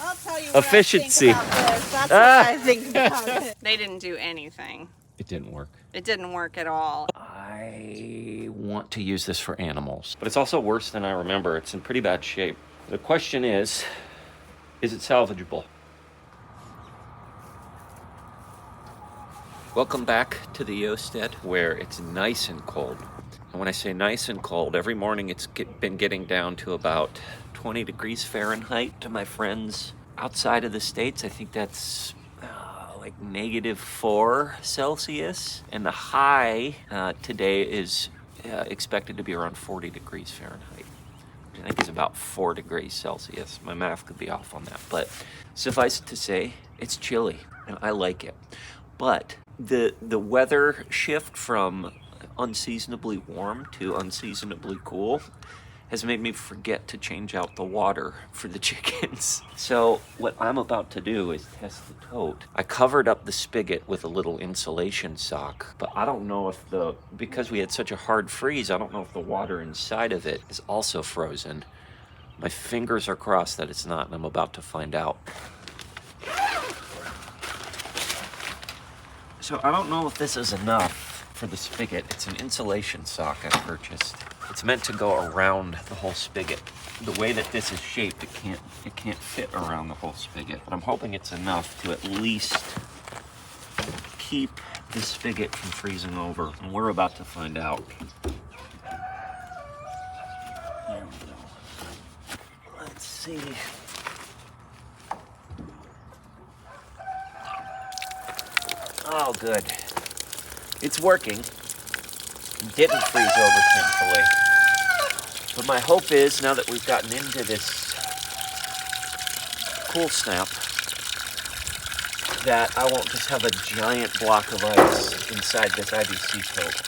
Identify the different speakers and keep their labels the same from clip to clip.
Speaker 1: I'll tell you what
Speaker 2: efficiency.
Speaker 1: I think about this. That's what I think about it.
Speaker 3: They didn't do anything.
Speaker 2: It didn't work.
Speaker 3: It didn't work at all.
Speaker 2: I want to use this for animals, but it's also worse than I remember. It's in pretty bad shape. The question is it salvageable? Welcome back to the Yeostead, where it's nice and cold. And when I say nice and cold, every morning it's been getting down to about 20 degrees Fahrenheit. To my friends outside of the States, I think that's like -4 Celsius. And the high today is expected to be around 40 degrees Fahrenheit, which I think is about 4 degrees Celsius. My math could be off on that, but suffice it to say, it's chilly, and I like it. But the weather shift from unseasonably warm to unseasonably cool has made me forget to change out the water for the chickens. So what I'm about to do is test the tote. I covered up the spigot with a little insulation sock, but I don't know if because we had such a hard freeze, I don't know if the water inside of it is also frozen. My fingers are crossed that it's not, and I'm about to find out. So I don't know if this is enough for the spigot. It's an insulation sock I purchased. It's meant to go around the whole spigot. The way that this is shaped, it can't fit around the whole spigot. But I'm hoping it's enough to at least keep the spigot from freezing over. And we're about to find out. There we go. Let's see. Oh, good. It's working. It didn't freeze over, thankfully. But my hope is, now that we've gotten into this cool snap, that I won't just have a giant block of ice inside this IBC tote.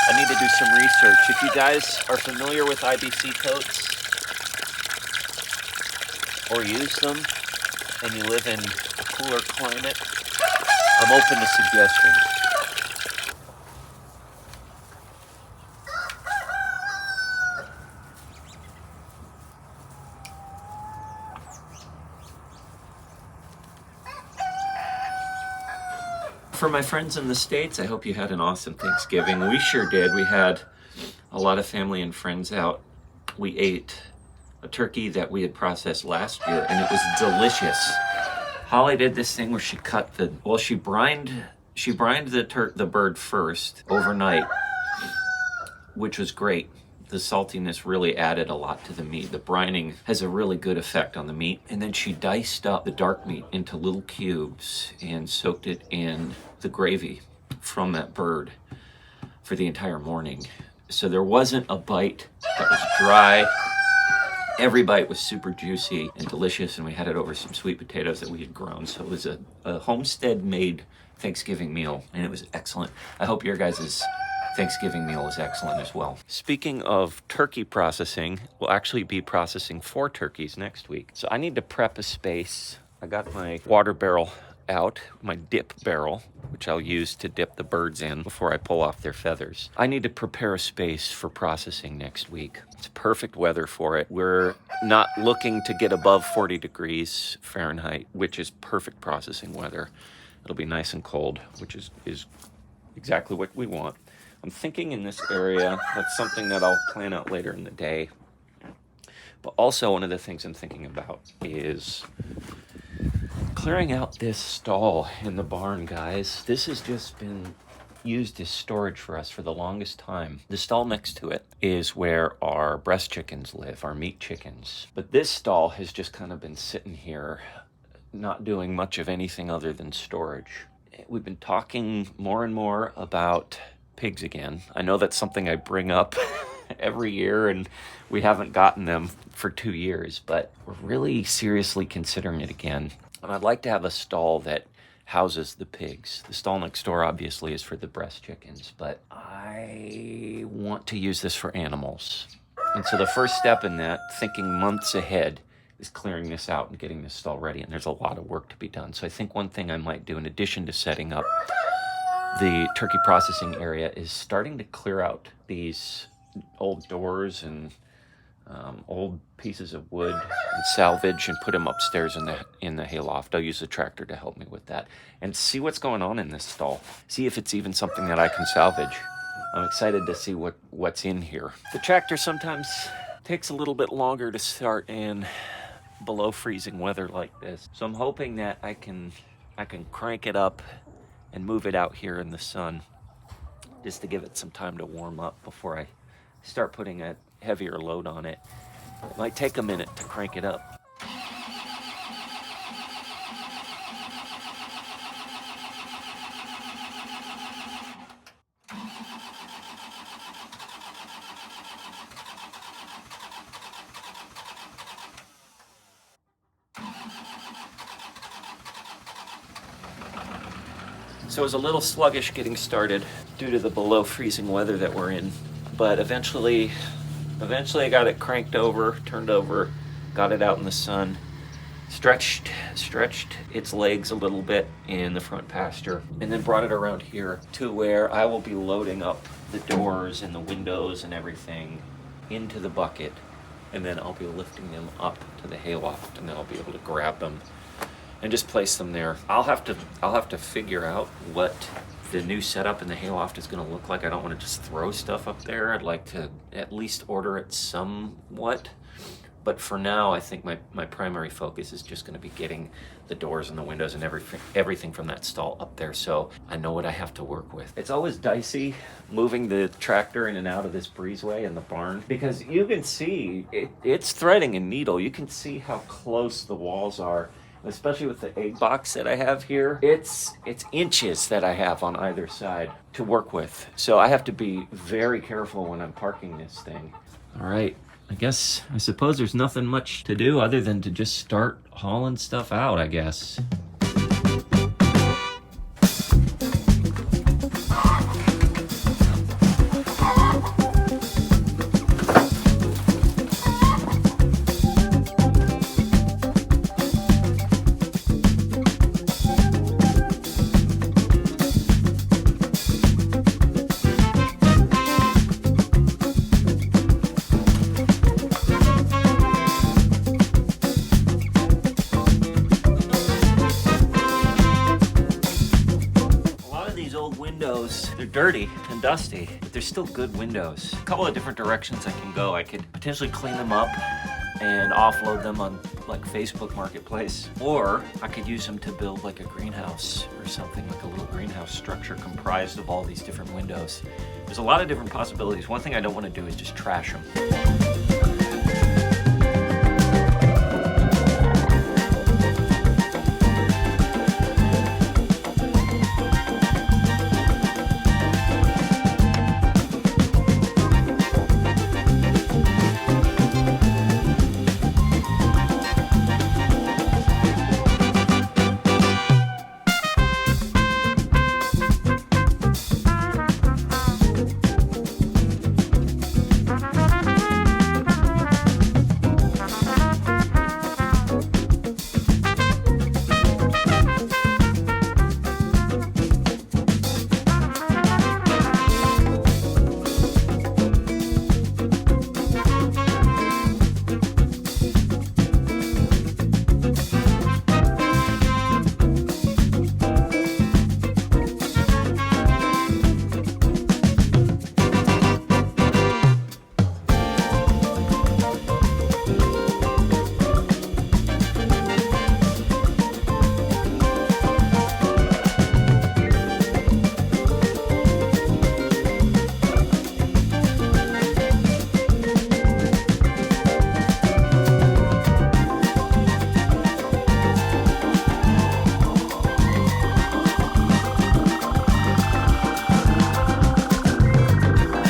Speaker 2: I need to do some research. If you guys are familiar with IBC totes or use them and you live in a cooler climate, I'm open to suggestions. For my friends in the States, I hope you had an awesome Thanksgiving. We sure did. We had a lot of family and friends out. We ate a turkey that we had processed last year, and it was delicious. Holly did this thing where she brined the bird first overnight, which was great. The saltiness really added a lot to the meat. The brining has a really good effect on the meat. And then she diced up the dark meat into little cubes and soaked it in the gravy from that bird for the entire morning. So there wasn't a bite that was dry. Every bite was super juicy and delicious, and we had it over some sweet potatoes that we had grown. So it was a homestead-made Thanksgiving meal, and it was excellent. I hope your guys' Thanksgiving meal is excellent as well. Speaking of turkey processing, we'll actually be processing 4 turkeys next week. So I need to prep a space. I got my water barrel out, my dip barrel, which I'll use to dip the birds in before I pull off their feathers. I need to prepare a space for processing next week. It's perfect weather for it. We're not looking to get above 40 degrees Fahrenheit, which is perfect processing weather. It'll be nice and cold, which is exactly what we want. I'm thinking in this area, that's something that I'll plan out later in the day. But also one of the things I'm thinking about is clearing out this stall in the barn, guys. This has just been used as storage for us for the longest time. The stall next to it is where our breast chickens live, our meat chickens. But this stall has just kind of been sitting here, not doing much of anything other than storage. We've been talking more and more about pigs again. I know that's something I bring up every year, and we haven't gotten them for 2 years, but we're really seriously considering it again. And I'd like to have a stall that houses the pigs. The stall next door obviously is for the breast chickens, but I want to use this for animals. And so the first step in that, thinking months ahead, is clearing this out and getting this stall ready. And there's a lot of work to be done. So I think one thing I might do, in addition to setting up the turkey processing area, is starting to clear out these old doors and old pieces of wood and salvage and put them upstairs in the hayloft. I'll use the tractor to help me with that and see what's going on in this stall. See if it's even something that I can salvage. I'm excited to see what's in here. The tractor sometimes takes a little bit longer to start in below freezing weather like this. So I'm hoping that I can crank it up and move it out here in the sun just to give it some time to warm up before I start putting a heavier load on it. It might take a minute to crank it up. So it was a little sluggish getting started due to the below freezing weather that we're in, but eventually I got it cranked over, turned over, got it out in the sun, stretched its legs a little bit in the front pasture, and then brought it around here to where I will be loading up the doors and the windows and everything into the bucket, and then I'll be lifting them up to the hayloft, and then I'll be able to grab them and just place them there. I'll have to figure out what the new setup in the hayloft is going to look like. I don't want to just throw stuff up there. I'd like to at least order it somewhat. But for now, I think my primary focus is just going to be getting the doors and the windows and everything from that stall up there, so I know what I have to work with. It's always dicey moving the tractor in and out of this breezeway in the barn, because you can see it's threading a needle. You can see how close the walls are, especially with the egg box that I have here. It's inches that I have on either side to work with. So I have to be very careful when I'm parking this thing. All right, I suppose there's nothing much to do other than to just start hauling stuff out, I guess. They're dirty and dusty, but they're still good windows. A couple of different directions I can go. I could potentially clean them up and offload them on like Facebook Marketplace, or I could use them to build like a greenhouse or something, like a little greenhouse structure comprised of all these different windows. There's a lot of different possibilities. One thing I don't want to do is just trash them.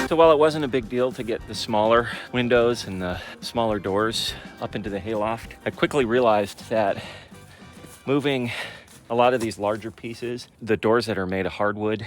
Speaker 2: So while it wasn't a big deal to get the smaller windows and the smaller doors up into the hayloft, I quickly realized that moving a lot of these larger pieces, the doors that are made of hardwood,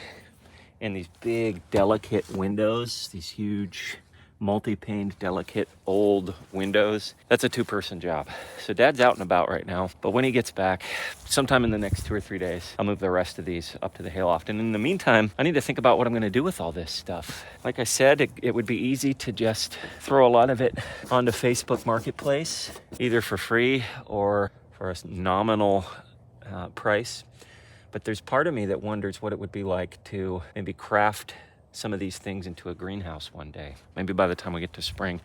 Speaker 2: and these big delicate windows, these huge multi-paned, delicate, old windows. That's a two-person job. So Dad's out and about right now, but when he gets back, sometime in the next 2 or 3 days, I'll move the rest of these up to the hayloft. And in the meantime, I need to think about what I'm gonna do with all this stuff. Like I said, it would be easy to just throw a lot of it onto Facebook Marketplace, either for free or for a nominal price. But there's part of me that wonders what it would be like to maybe craft some of these things into a greenhouse one day. Maybe by the time we get to spring.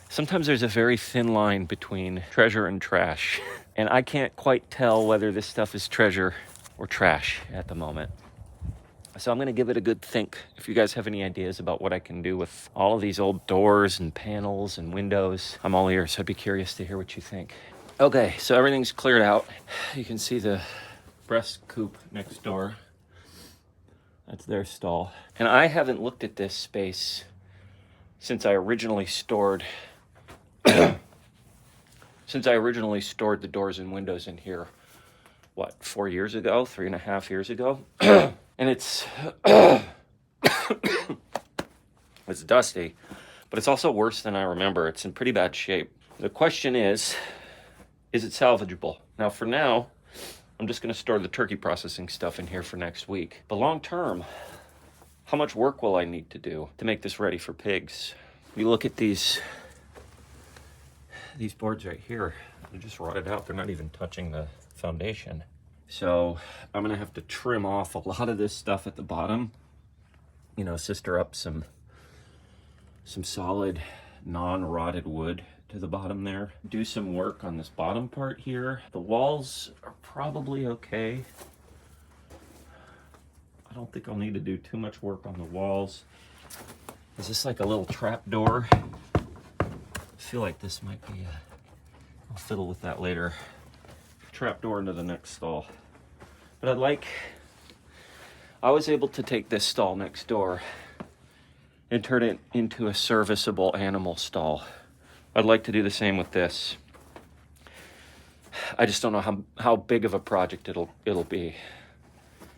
Speaker 2: Sometimes there's a very thin line between treasure and trash. And I can't quite tell whether this stuff is treasure or trash at the moment. So I'm gonna give it a good think. If you guys have any ideas about what I can do with all of these old doors and panels and windows, I'm all ears. I'd be curious to hear what you think. Okay, so everything's cleared out. You can see the breast coop next door. That's their stall. And I haven't looked at this space since I originally stored the doors and windows in here, 4 years ago, 3.5 years ago? And it's it's dusty, but it's also worse than I remember. It's in pretty bad shape. The question is it salvageable? Now, for now, I'm just going to store the turkey processing stuff in here for next week. But long term, how much work will I need to do to make this ready for pigs? You look at these boards right here. They're just rotted out. They're not even touching the foundation. So I'm going to have to trim off a lot of this stuff at the bottom. You know, sister up some solid non-rotted wood to the bottom there. Do some work on this bottom part here. The walls are probably okay. I don't think I'll need to do too much work on the walls. Is this like a little trap door? I feel like this might be I'll fiddle with that later. Trap door into the next stall. But I was able to take this stall next door and turn it into a serviceable animal stall. I'd like to do the same with this. I just don't know how big of a project it'll be.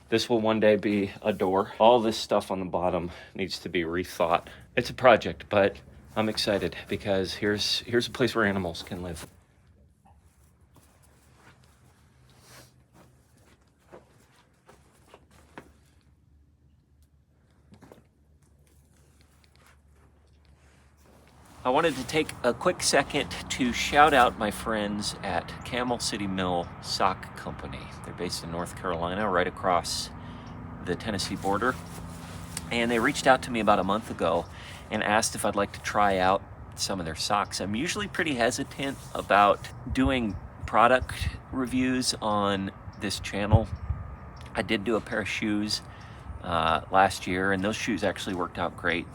Speaker 2: This will one day be a door. All this stuff on the bottom needs to be rethought. It's a project, but I'm excited because here's a place where animals can live. I wanted to take a quick second to shout out my friends at Camel City Mill Sock Company. They're based in North Carolina, right across the Tennessee border. And they reached out to me about a month ago and asked if I'd like to try out some of their socks. I'm usually pretty hesitant about doing product reviews on this channel. I did do a pair of shoes last year, and those shoes actually worked out great.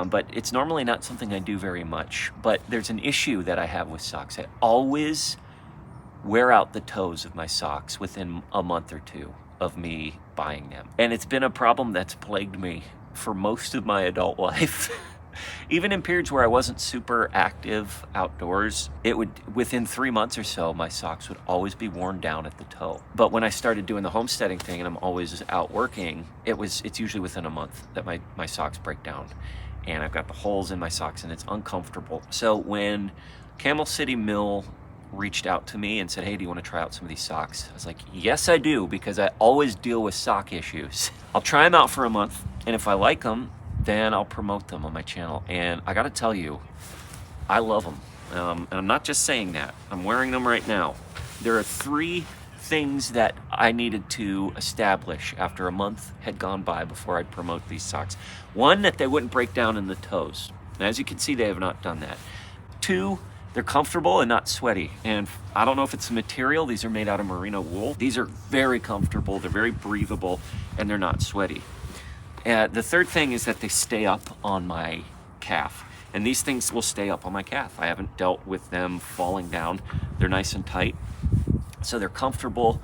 Speaker 2: But it's normally not something I do very much. But there's an issue that I have with socks. I always wear out the toes of my socks within a month or two of me buying them. And it's been a problem that's plagued me for most of my adult life. Even in periods where I wasn't super active outdoors, within 3 months or so, my socks would always be worn down at the toe. But when I started doing the homesteading thing and I'm always out working, it's usually within a month that my socks break down. And I've got the holes in my socks and it's uncomfortable. So when Camel City Mill reached out to me and said, hey, do you want to try out some of these socks? I was like, yes, I do, because I always deal with sock issues. I'll try them out for a month, and if I like them, then I'll promote them on my channel. And I got to tell you, I love them. And I'm not just saying that. I'm wearing them right now. There are 3 things that I needed to establish after a month had gone by before I'd promote these socks. 1, that they wouldn't break down in the toes. And as you can see, they have not done that. 2, they're comfortable and not sweaty. And I don't know if it's the material. These are made out of merino wool. These are very comfortable. They're very breathable, and they're not sweaty. The 3rd thing is that they stay up on my calf. And these things will stay up on my calf. I haven't dealt with them falling down. They're nice and tight. So they're comfortable,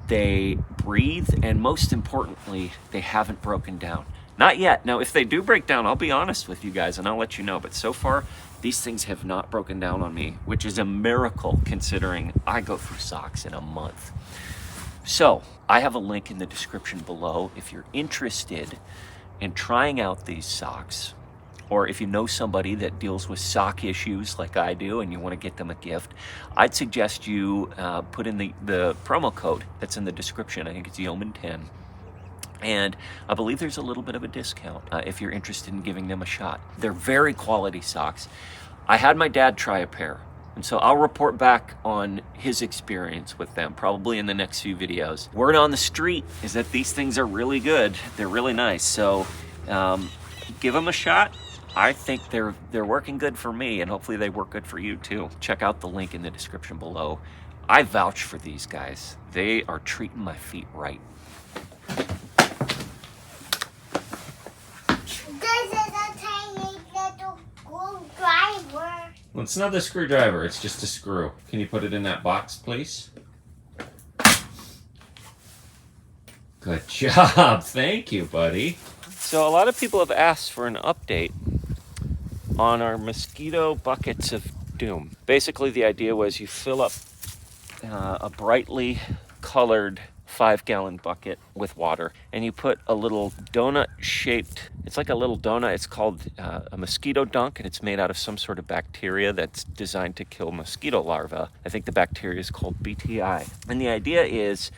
Speaker 2: they breathe, and most importantly, they haven't broken down. Not yet. Now, if they do break down, I'll be honest with you guys and I'll let you know. But so far, these things have not broken down on me, which is a miracle considering I go through socks in a month. So I have a link in the description below if you're interested in trying out these socks. or if you know somebody that deals with sock issues like I do and you want to get them a gift, I'd suggest you put in the promo code that's in the description. I think it's Yeoman10. And I believe there's a little bit of a discount if you're interested in giving them a shot. They're very quality socks. I had my dad try a pair, and so I'll report back on his experience with them probably in the next few videos. Word on the street is that these things are really good. They're really nice. So give them a shot. I think they're working good for me, and hopefully they work good for you too. Check out the link in the description below. I vouch for these guys. They are treating my feet right.
Speaker 4: This is a tiny little screwdriver.
Speaker 2: Well, it's not the screwdriver, it's just a screw. Can you put it in that box, please? Good job. Thank you, buddy. So a lot of people have asked for an update on our mosquito buckets of doom. Basically, the idea was you fill up a brightly colored 5-gallon bucket with water, and you put a little donut-shaped, it's like a little donut, it's called a mosquito dunk, and it's made out of some sort of bacteria that's designed to kill mosquito larvae. I think the bacteria is called BTI. And the idea is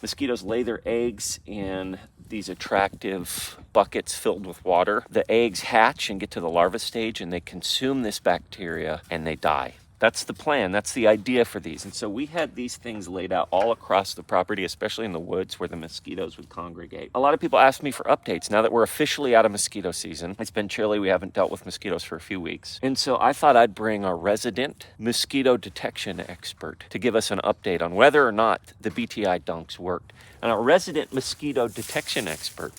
Speaker 2: mosquitoes lay their eggs in these attractive buckets filled with water. The eggs hatch and get to the larva stage, and they consume this bacteria and they die. That's the plan. That's the idea for these. And so we had these things laid out all across the property, especially in the woods where the mosquitoes would congregate. A lot of people ask me for updates now that we're officially out of mosquito season. It's been chilly. We haven't dealt with mosquitoes for a few weeks. And so I thought I'd bring our resident mosquito detection expert to give us an update on whether or not the BTI dunks worked. And our resident mosquito detection expert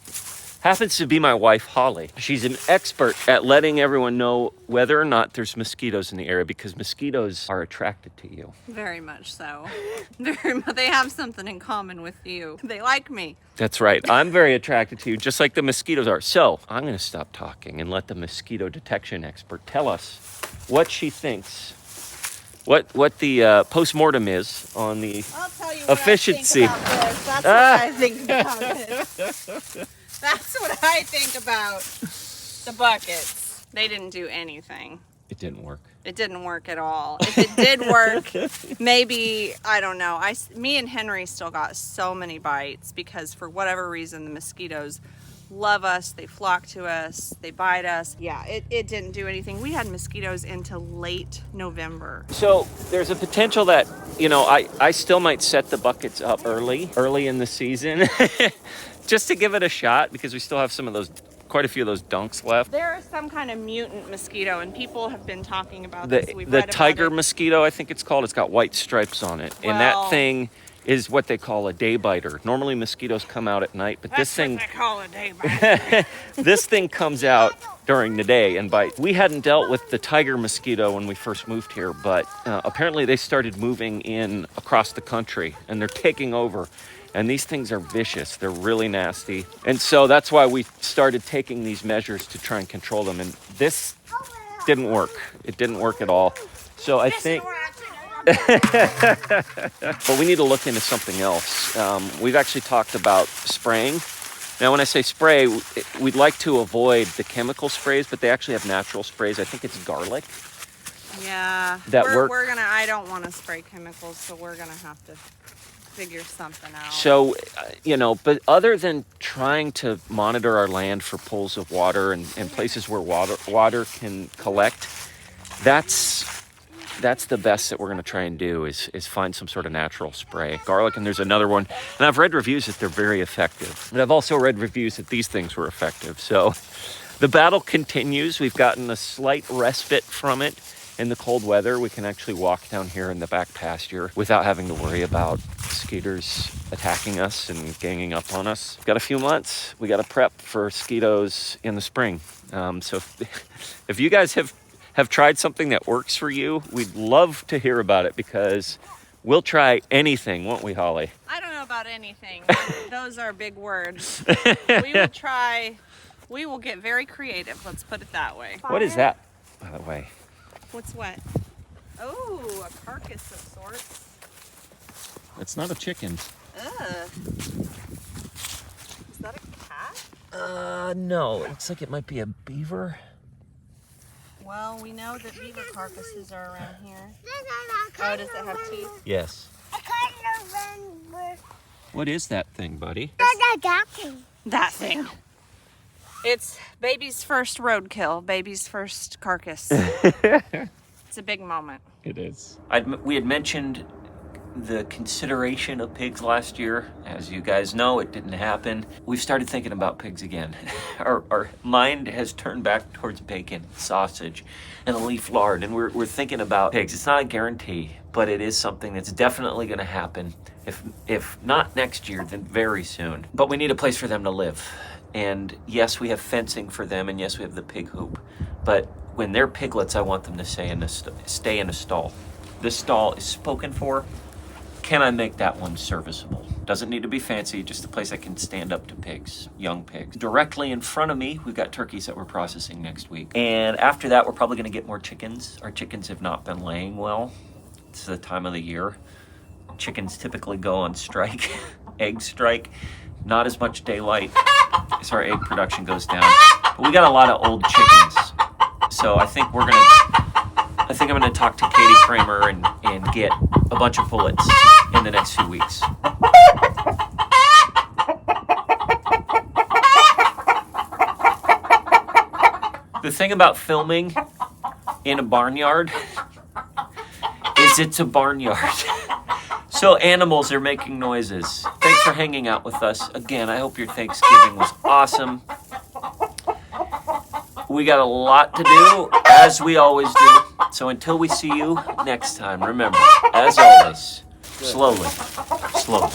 Speaker 2: happens to be my wife, Holly. She's an expert at letting everyone know whether or not there's mosquitoes in the area, because mosquitoes are attracted to you.
Speaker 3: Very much so. They have something in common with you. They like me.
Speaker 2: That's right. I'm very attracted to you, just like the mosquitoes are. So I'm going to stop talking and let the mosquito detection expert tell us what she thinks, what the post-mortem is on the
Speaker 1: I'll tell you
Speaker 2: efficiency.
Speaker 1: What I think about this. That's what I think about it. That's what I think about the buckets.
Speaker 3: They didn't do anything.
Speaker 2: It didn't work.
Speaker 3: It didn't work at all. If it did work, maybe, I don't know. Me and Henry still got so many bites because for whatever reason, the mosquitoes love us. They flock to us. They bite us. Yeah, it didn't do anything. We had mosquitoes into late November.
Speaker 2: So there's a potential that, I still might set the buckets up early in the season just to give it a shot, because we still have quite a few of those dunks left.
Speaker 3: There is some kind of mutant mosquito, and people have been talking about
Speaker 2: The
Speaker 3: this. We've read about
Speaker 2: tiger
Speaker 3: it.
Speaker 2: mosquito, I think it's called. It's got white stripes on it. And that
Speaker 3: Well-
Speaker 2: thing is what they call a day biter. Normally mosquitoes come out at night, but
Speaker 3: That's
Speaker 2: this thing
Speaker 3: what they call a day bite.
Speaker 2: this thing comes out during the day and bites. We hadn't dealt with the tiger mosquito when we first moved here, but apparently they started moving in across the country, and they're taking over. And these things are vicious. They're really nasty. And so that's why we started taking these measures to try and control them. And this didn't work. It didn't work at all. So I think, but we need to look into something else. We've actually talked about spraying. Now, when I say spray, we'd like to avoid the chemical sprays, but they actually have natural sprays. I think it's garlic.
Speaker 3: Yeah.
Speaker 2: That
Speaker 3: we're
Speaker 2: work-
Speaker 3: gonna, I don't want to spray chemicals, so we're gonna have to figure something out.
Speaker 2: So, but other than trying to monitor our land for pools of water and places where water can collect, that's the best that we're going to try and do is find some sort of natural spray. Garlic, and there's another one. And I've read reviews that they're very effective. But I've also read reviews that these things were effective. So the battle continues. We've gotten a slight respite from it. In the cold weather, we can actually walk down here in the back pasture without having to worry about mosquitoes attacking us and ganging up on us. We've got a few months. We got to prep for mosquitoes in the spring. So if you guys have tried something that works for you, we'd love to hear about it, because we'll try anything, won't we, Holly?
Speaker 3: I don't know about anything. Those are big words. We will try. We will get very creative. Let's put it that way.
Speaker 2: What is that, by the way?
Speaker 3: What's what? Oh, a carcass of sorts.
Speaker 2: It's not a chicken.
Speaker 3: Ugh. Is that a cat?
Speaker 2: No. It looks like it might be a beaver.
Speaker 3: Well, we know that beaver carcasses are around here. Oh, does it have teeth?
Speaker 2: Yes.
Speaker 4: I can't remember.
Speaker 2: What is that thing, buddy?
Speaker 3: That thing. It's baby's first roadkill, baby's first carcass. It's a big moment.
Speaker 2: It is. We had mentioned the consideration of pigs last year. As you guys know, it didn't happen. We've started thinking about pigs again. Our mind has turned back towards bacon, sausage, and leaf lard, and we're thinking about pigs. It's not a guarantee, but it is something that's definitely going to happen. If not next year, then very soon. But we need a place for them to live. And yes, we have fencing for them, and yes, we have the pig hoop. But when they're piglets, I want them to stay in a stall. This stall is spoken for. Can I make that one serviceable? Doesn't need to be fancy, just a place that can stand up to pigs, young pigs. Directly in front of me, we've got turkeys that we're processing next week. And after that, we're probably gonna get more chickens. Our chickens have not been laying well. It's the time of the year. Chickens typically go on strike, egg strike. Not as much daylight, so our egg production goes down. But we got a lot of old chickens. So I think I'm gonna talk to Katie Kramer and get a bunch of pullets in the next few weeks. The thing about filming in a barnyard is it's a barnyard. So animals are making noises. Thanks for hanging out with us. Again, I hope your Thanksgiving was awesome. We got a lot to do, as we always do. So until we see you next time, remember, as always, slowly, slowly.